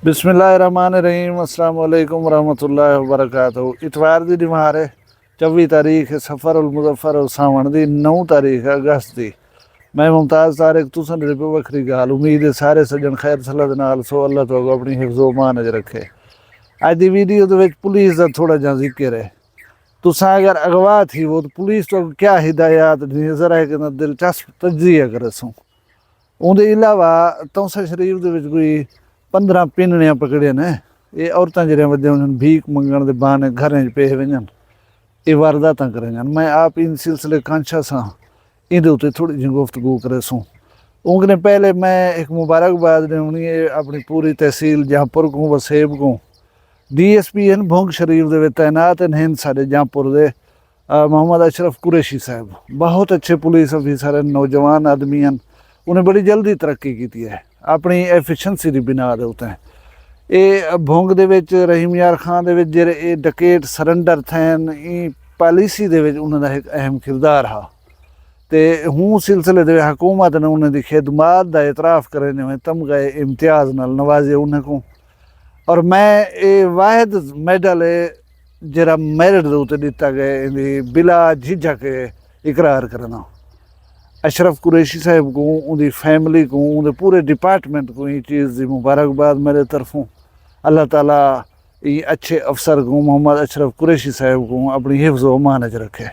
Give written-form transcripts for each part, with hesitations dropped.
बिस्मिल्लाहिर्रहमानिर्रहीम अस्सलाम वालेकुम वरहमतुल्लाहि वबरकातुहू। इतवार दी निमार है 24 तारीख सफरुल मुज़फ़्फ़र सावण दी 9 तारीख अगस्त दी। मैं मुमताज़ तारिक तुसन दे पे वखरी गाल उम्मीद है सारे सज्जन खैर सलाह दे नाल सो अल्लाह तो अपनी हिफ्ज़ो मान च रखे। अज दी वीडियो दे विच पुलिस दा थोड़ा जा जिक्र है। तुसा अगर अगवा थी वो तो पुलिस तो क्या हिदायत दी ज़रा एक दिलचस्प तज्जिया करसो। उहदे अलावा तौसा शरीफ दे विच कोई 15 पिननियां पकड़े ने। ये औरतां जड़ियां वधियां उन्हनि भीख मंगण दे बहाने घरें च पे वञनि ये वारदातां करें। मैं आप इन सिलसिले कॉन्शियस हाँ इहदे उत्ते थोड़ी जी गुफ्तगू करे सूं। उनके पहले मैं एक मुबारकबाद देनी है अपनी पूरी तहसील जहाँपुर को वसेब को DSP हैं भोंग शरीफ दे तैनात हैं साढ़े जहाँपुर दे मोहम्मद अशरफ कुरैशी साहब बहुत अच्छे पुलिस ऑफिसर हैं, नौजवान आदमी हैं। उन्हें बड़ी जल्दी तरक्की की है अपनी एफिशेंसी की बिना दे उत्ते। ये भोंग दे विच रहीम यार खान दे विच जेरे ये डकैत सरंडर थैन ई पॉलिसी दे विच उन्हां दा एक अहम किरदार हा ते हूँ सिलसिले दे हुकूमत ने उन्हां दी खिदमत दा इतराफ़ करने में तमगा इम्तियाज़ नाल नवाजे उन्हें को। और मैं ये वाहिद मेडल है जरा मेरिट दे उत्ते दिता गया बिला झिझक इकरार करना अशरफ कुरैशी साहब को उनकी फैमिली को उनके पूरे डिपार्टमेंट को ये चीज़ की मुबारकबाद मेरे तरफों। अल्लाह ताला ये अच्छे अफसर को मोहम्मद अशरफ कुरैशी साहब को अपनी हिफ्ज़ व अमान च रखे।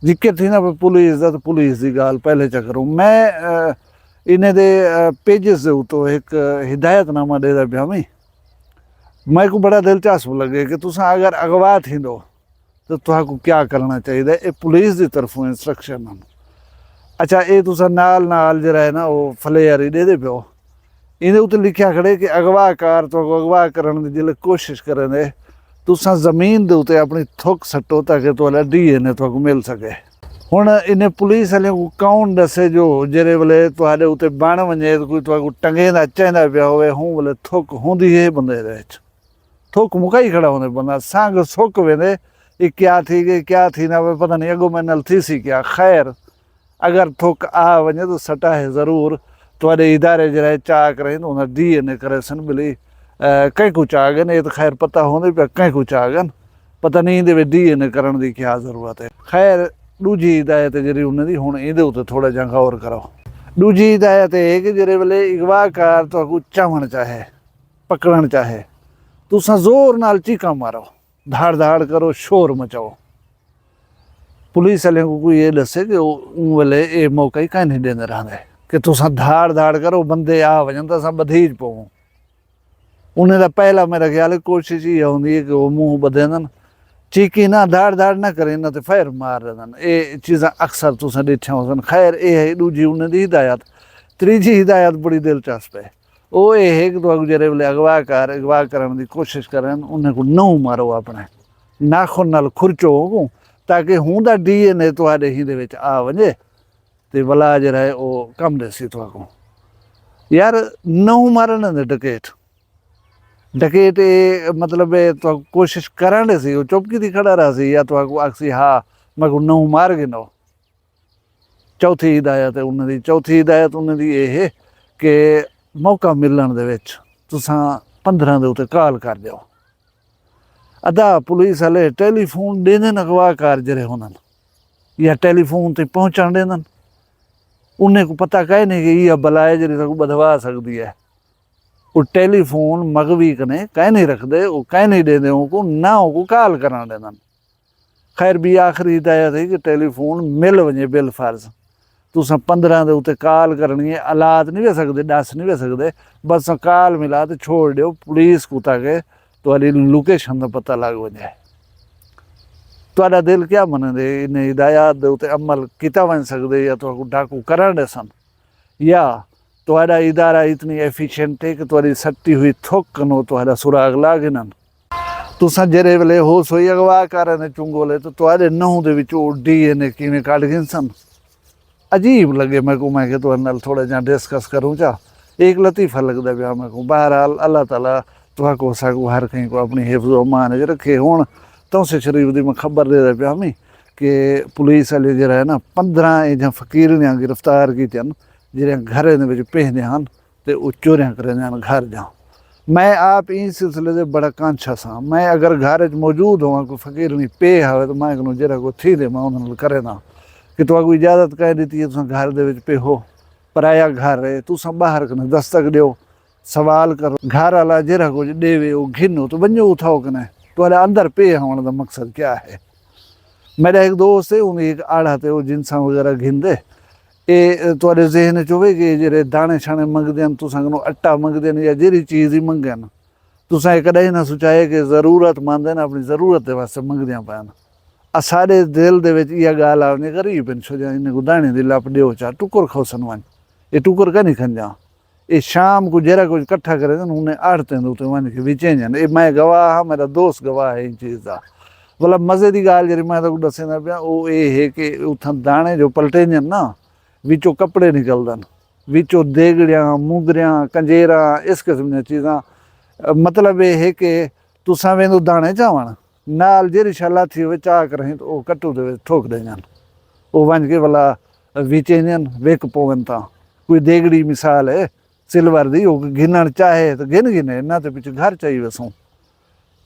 जिक्र थी ना पुलिस का तो पुलिस की गाल पहले च करूँ। मैं इन्हें दे पेजिस के उत्तों एक हिदायतनामा दे पिया मैं को बड़ा दिलचस्प लगे कि तुसा अगर अगवा थी तो तुहाको क्या करना चाहिए। ये पुलिस की तरफों इंस्ट्रक्शन हैं। अच्छा ये तुसा नाल नाल जरा है ना वो फलेयारी दे पियो इहदे उत्ते लिखिया खड़े कि अगवाकार तो अगवा करने की जिले कोशिश करें दे तुसा जमीन दे उत्ते अपनी थुक सट्टो ताकि तुहाडा DNA तुहाको मिल सके। हुण इन्हें पुलिस वाले को कौन दसे जो जेरे वेले तुहाडे उत्ते बण वञे कोई तुहाको टंगेंदा चहिंदा पिया होवे हूँ वेले थुक हुंदी है बंदे दे विच थुक मुकाई खड़ा होंदे बंदा संग सुक वेंदे ये क्या थी गई क्या थी ना पता नहीं अगो मैनल थी सी क्या। खैर अगर थुक आ वञे तो सटा है ज़रूर तुहाडे इदारे जरा चाह करें तो उन्हें DNA करे सन बिली कंहिं को चाहगन ये तो खैर पता होंदे पे कंहिं को चाहगन पता नहीं इहदे विच DNA करण की क्या ज़रूरत है। खैर दूजी हिदायत जी उन्हें हुण इहदे उत्ते थोड़ा जा गौर करो। दूजी हिदायत है कि जेरे वेले अगवाकार तुहाको चाहण चाहे पकड़न चाहे तुसा जोर नाल चीका मारो धाड़ धाड़ करो शोर मचाओ पुलिस वाले को कोई ये दसे कि उन वेले ये मौका ही कहीं नहीं देंदे रहंदे कि तुसा धाड़ धाड़ करो बंदे आ वजन तो असां बधीज पवूं। उन्हें दा पहला मेरा ख्याल कोशिश ये होंदी है कि वो मुँह बधेंदन चीकी ना धाड़ धाड़ ना करें ना तो फायर मार देंदन। ये चीज़ां अक्सर तुसा डिठियां होसन। खैर ये है दूजी उन्हें दी हिदायत। त्रीजी हिदायत बड़ी दिलचस्प है वो ये है कि तुहाको जेरे वेले अगवा करने की कोशिश करें उन्हें को नहूं मारो अपने नाखून नाल खुरचो को ताकि हुंदा DNA तुहाडे हिंदे विच आ वञे ते भला जरा है वो कम देसी तुहाको। यार नहूं मारन दे डकैत डकैत मतलब तो कोशिश करण सी वो चुपकी थी खड़ा रहा सी या तुहाको आखसी हाँ मैं को नहूं मार गिनो। चौथी हिदायत है उन्हें चौथी हिदायत उन्हें ये है कि मौका मिलन दे विच तुसां 15 दे उत्ते कॉल कर दिओ। अदा पुलिस वाले टेलीफोन देंदन अगवाकार जरे हुनन या टेलीफोन ते पहुँचण देंदन उन्हें को पता कहे नहीं कि यह बलाए जरी तक बधवा सकती है। वो टेलीफोन मगवी कने कह नहीं रखते वो कह नहीं देंदे उनको ना को कॉल करा देंदन। खैर भी आखिरी हिदायत है कि टेलीफोन मिल वजे बिल फर्ज तुसा 15 दे उत्ते कॉल करनी है आलात नहीं वे सकते दस नहीं वे सकते बस कॉल मिला तो छोड़ दियो पुलिस को ताकि तुहाडी लोकेशन का पता लग वजे। तुहाडा दिल क्या मनदे इन हिदायत दे उत्ते अमल किया वन सकते या तुहाको डाकू करण दे सन या तुहाडा इदारा इतनी एफिशिएंट है कि तुहाडी सट्टी हुई थुक कनो तुहाडा सुराग ला गिनन। तुसा जेरे वेले होश होई अगवा करने चुंगोले तो तुहाडे नहूं दे विचों DNA किवें कढ गिन सन। अजीब लगे मैं को मैं तो नाल थोड़ा जा डिस्कस करूँ चा एक लतीफ़ा लगता पिया मैं को। बहरहाल अल्लाह ताला तुहाको असाको हर कहीं को अपनी हिफ्ज़ व अमान च रखे। हुण तौसे शरीफ दी मैं खबर दे पिया कि पुलिस वाले जरा है ना 15 इजां फकीरियां गिरफ्तार कीतियां जेह्ड़ियां घरें दे विच भेजदे हन ते ओह चोरियां करदे हन घर जां मैं आप इस सिलसिले से बड़ा कांछा सा। मैं अगर घर मौजूद होवां कोई फकीर नहीं पे आवे तो मैं कहूँ जरा को थी दे मैं उन्होंने करे ना कि तुहानू इजाजत कह दी है, तुम घर दे विच पे हो, पराया घर है, तुसा बाहर कने दस्तक दो, सवाल करो, घर वाला जरा कुछ देवे वो घिनो तो वंजो उठाओ कने तुहारे अंदर पे होने का मकसद क्या है। मेरा एक दोस्त है उन्हें एक आड़ा ते वो जिनसा वगैरह घिंदे ये तुहारे जहन च होवे कि जेरे दाने शाने मंगदे न तुसां कोलों आटा मंगदे न या जेरी चीज़ ही मंगन तुसां कदें ना सोचाए कि जरूरतमंद ने अपनी जरूरत के वास्ते मंगदियां पैन। सारे दिल दे विच इहा गाल आवनी गरीब इन छो इन्हें को दाने दी लप दियो चा टुकर खोसन वन ये टुकर का नहीं खंजा ये शाम को जरा कुछ इकट्ठा करे उन्हें आड़ते वन के विचेंजन ये मैं गवाह हाँ, मेरा दोस्त गवाह है इन चीज़ का। मतलब मज़े की गाल जी मैं तो दसेंदा पिया वो ये है कि उथां दाने जो पलटेंजन ना विचों कपड़े निकलदन, विचों देगड़ियाँ मुंदरियाँ कंजेरा इस किस्म दी चीज़ां। मतलब ये है कि तुसां वेंदो दाने चावन नाल जेरी शाला थी होवे चाह करें तो वो कट्टू दे विच ठोक देंजन वो वंज के भला विचेंजन विक पवन ता कोई देगड़ी मिसाल है सिल्वर दी वो गिनण चाहे तो गिन गिने ना तो पिछे घर चाहिए वसूं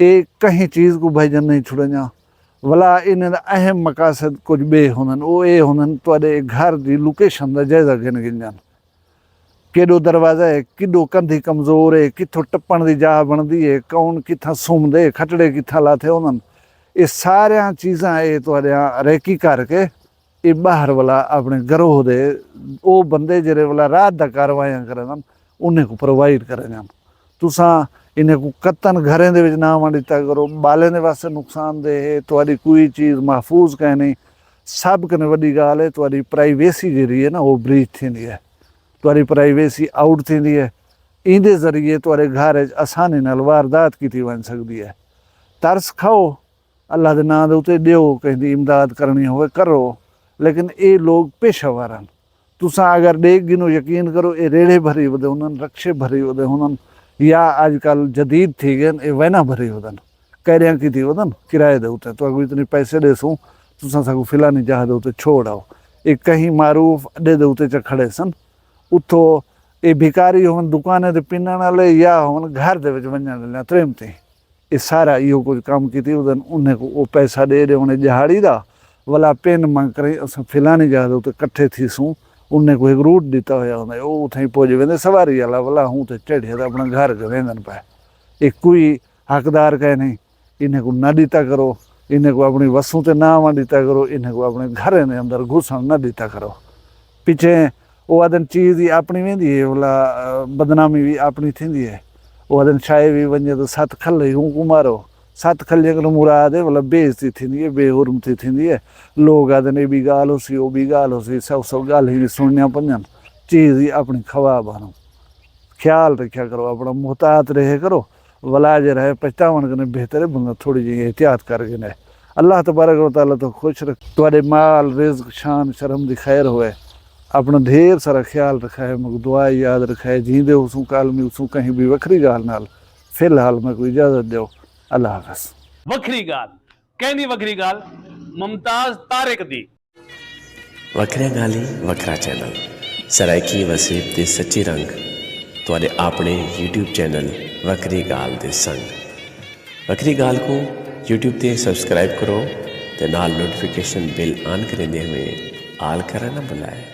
ये कहीं चीज़ को भाईजन नहीं छुड़ना भला इन अहम मकासद कुछ बे होंदन वो ये होंदन तुहाडे घर की लोकेशन का जायजा गिन गिनजन केडो दरवाज़ा है किडो कंधी कमज़ोर है कित्थों टप्पण की जाह बनती है कौन कित्थां सुमदे खटड़े कित्थां लाथे होंदन ये सारिया चीज़ां ये तुहाडे रेकी करके ये बाहर वाला अपने गरोह दे वो बंदे जेरे वाला रात दा कारवाइयां करन उन्हें को प्रोवाइड करन। तुसां इन्हें को कत्तन घरें दे विच ना दिता करो बालें दे वास्ते नुकसानदेह है तुहाडी कोई चीज़ महफूज कह नहीं। सब कने वड्डी गाल है तुहाडी प्राइवेसी जिहड़ी है ना वो ब्रीच थींदी है तुहाडी प्राइवेसी आउट थींदी है इंदे ज़रिए तुहाडे घर आसानी नाल वारदात कीती वञ सकदी है। तरस खाओ अल्लाह दे नाम दे उत्ते दियो कहीं इमदाद करनी होवे करो लेकिन ये लोग पेशावर हैं। तुसां अगर डेग गिनो यकीन करो ये रेड़े भरी वदे हुनन रक्शे भरी वदे हुनन या आजकल जदीद थी गए ये वैना भरी वदन कैरियां की थी वदन किराए दे उत्ते तो अगर इतने पैसे देसूं तुसां सगो फिलानी जहाज दे उत्ते छोड़ आओ ये कहीं मारूफ अड्डे दे उत्ते च खड़े सन उतो ये भिकारी होवन दुकाने ते पिनण वाले या होवन घर दे विच वञण वाले त्रेम ते ये सारा इहो कुछ काम कीती वदन उन्हें को वो पैसा दे उन्हें दिहाड़ी दा वाला पेन मंग करे असां फिलानी जहाज उत्ते कट्ठे थीसूं उन्हें को एक रूट दिता होया होंदा वो उथाई पहुंच वेंदे सवारी वाला वाला हूँ तो चढ़े तो अपना घर के वेंदन पाए ये कोई हकदार कहे नहीं इन्हें को ना दिता करो इन्हें को अपनी वस्तु ते ना दिता करो इन्हें को अपने घर के अंदर घुसन ना दिता करो। पीछे वो आदन चीज़ ही अपनी वेंदी है वाला बदनामी भी अपनी थींदी है वो आदन शाये भी वञे तो सत खल हूँ को मारो सत खल को मुराद है मतलब बेइज्जती थींदी है बेहुरमती थींदी है लोग आदन ये भी गाल होसी वो भी गाल होसी सब सब गाल ही सुननिया पवंजन चीज़ ही अपनी खवा बनो ख्याल रखा करो अपना मुहतात रहे करो वला जे रहे पछतावन कने बेहतर है बंदा थोड़ी जी एहतियात करके ने अल्लाह तबारक व तआला तो खुश रख तुहाडे माल रिज़्क शान शर्म दी खैर होए अपना ढेर सारा ख्याल रखा है मग दुआ याद रखा है जींदे उसू कालमी उसू कहीं भी वखरी गाल नाल फिलहाल मैं कोई इजाजत दो अल्लाह हाफ़िज़। वखरी गाल कहनी वखरी गाल मुमताज तारिक दी वखरिया गाली वखरा चैनल सराइकी वसीब ते सच्ची रंग तुहाडे अपने YouTube चैनल वखरी गाल दे संग वखरी गाल को YouTube ते सब्सक्राइब करो ते नाल नोटिफिकेशन बिल ऑन करेंदे हुए आल करना ना भुलाए।